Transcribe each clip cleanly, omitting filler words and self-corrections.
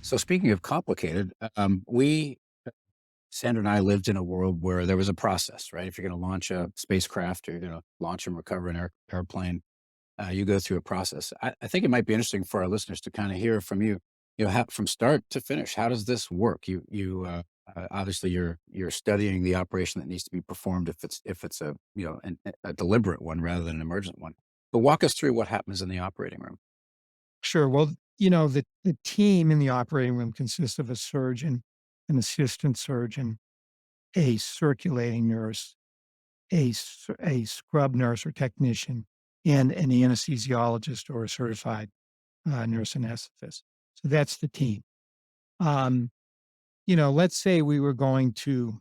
So speaking of complicated, Sandra and I lived in a world where there was a process, right? If you're going to launch a spacecraft or you're going to launch and recover an airplane, you go through a process. I think it might be interesting for our listeners to kind of hear from you, from start to finish. How does this work? Obviously you're studying the operation that needs to be performed if it's a a deliberate one rather than an emergent one. But walk us through what happens in the operating room. Sure. Well, the team in the operating room consists of a surgeon, an assistant surgeon, a circulating nurse, a scrub nurse or technician, and an anesthesiologist or a certified nurse anesthetist. So that's the team. Um, let's say we were going to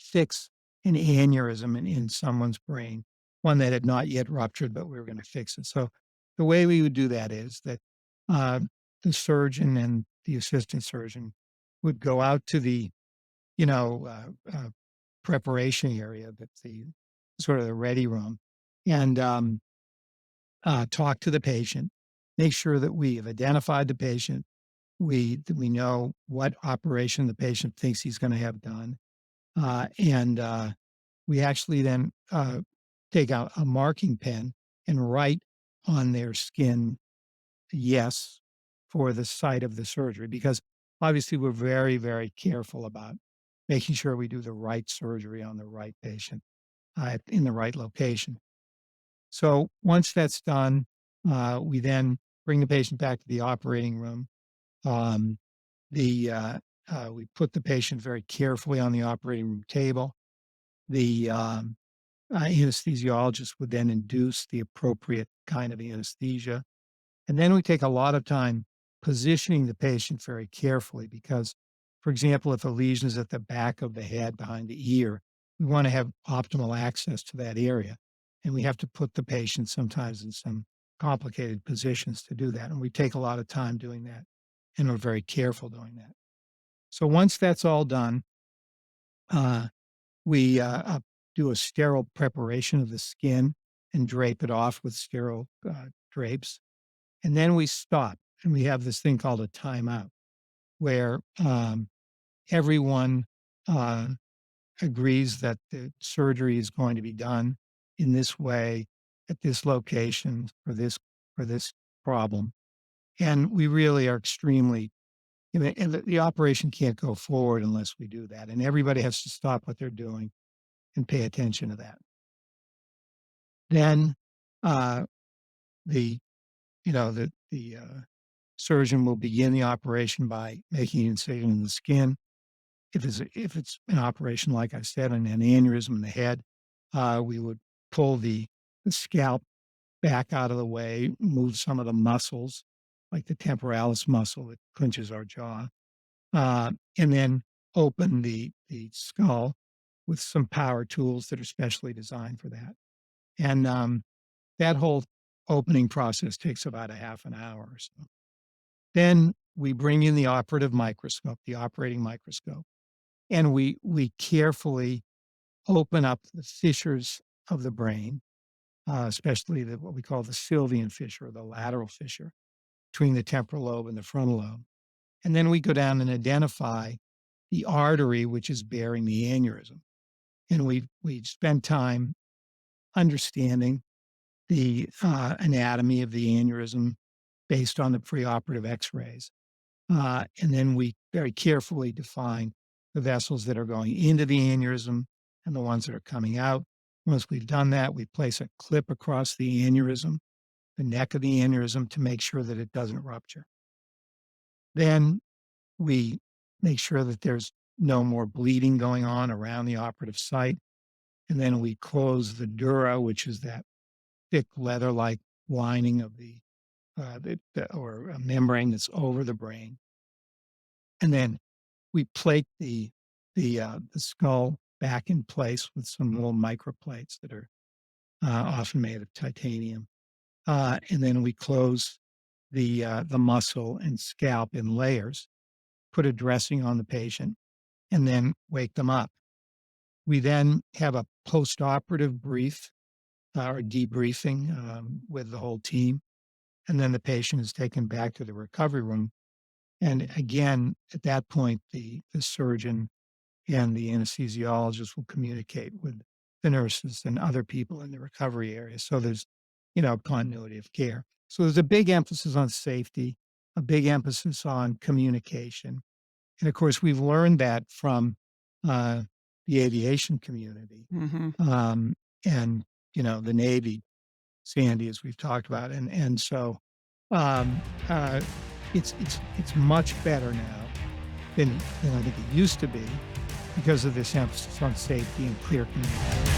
fix an aneurysm in someone's brain, one that had not yet ruptured, but we were going to fix it. So the way we would do that is that uh, the surgeon and the assistant surgeon would go out to the, you know, preparation area, that's the sort of the ready room, and talk to the patient, make sure that we have identified the patient. That we know what operation the patient thinks he's going to have done, and we actually then take out a marking pen and write on their skin yes for the site of the surgery, because obviously we're very, very careful about making sure we do the right surgery on the right patient in the right location. So once that's done, we then bring the patient back to the operating room. Um, we put the patient very carefully on the operating room table. The anesthesiologist would then induce the appropriate kind of anesthesia. And then we take a lot of time positioning the patient very carefully because, for example, if a lesion is at the back of the head behind the ear, we want to have optimal access to that area. And we have to put the patient sometimes in some complicated positions to do that. And we take a lot of time doing that. And we're very careful doing that. So once that's all done, uh, we do a sterile preparation of the skin and drape it off with sterile drapes. And then we stop and we have this thing called a timeout where everyone uh, agrees that the surgery is going to be done in this way at this location for this problem. And we really are extremely, and the operation can't go forward unless we do that. And everybody has to stop what they're doing and pay attention to that. Then uh, the the surgeon will begin the operation by making an incision in the skin. If it's an operation, like I said, an aneurysm in the head, we would pull the scalp back out of the way, move some of the muscles, like the temporalis muscle that clenches our jaw, and then open the skull with some power tools that are specially designed for that. And that whole opening process takes about a half an hour or so. Then we bring in the operative microscope, the operating microscope, and we carefully open up the fissures of the brain, especially what we call the Sylvian fissure or the lateral fissure between the temporal lobe and the frontal lobe. And then we go down and identify the artery which is bearing the aneurysm. And we spend time understanding the anatomy of the aneurysm based on the preoperative X-rays. And then we very carefully define the vessels that are going into the aneurysm and the ones that are coming out. Once we've done that, we place a clip across the aneurysm, the neck of the aneurysm, to make sure that it doesn't rupture. Then we make sure that there's no more bleeding going on around the operative site. And then we close the dura, which is that thick leather-like lining of or a membrane that's over the brain. And then we plate the skull back in place with some little microplates that are often made of titanium. And then we close the muscle and scalp in layers, put a dressing on the patient, and then wake them up. We then have a post-operative brief or debriefing with the whole team, and then the patient is taken back to the recovery room And again, at that point, the surgeon and the anesthesiologist will communicate with the nurses and other people in the recovery area. So there's, continuity of care. So there's a big emphasis on safety, a big emphasis on communication. And of course, we've learned that from uh, the aviation community Mhm. um, and, the Navy, Sandy, as we've talked about. And so um, uh, it's much better now than I think it used to be because of this emphasis on safety and clear communication.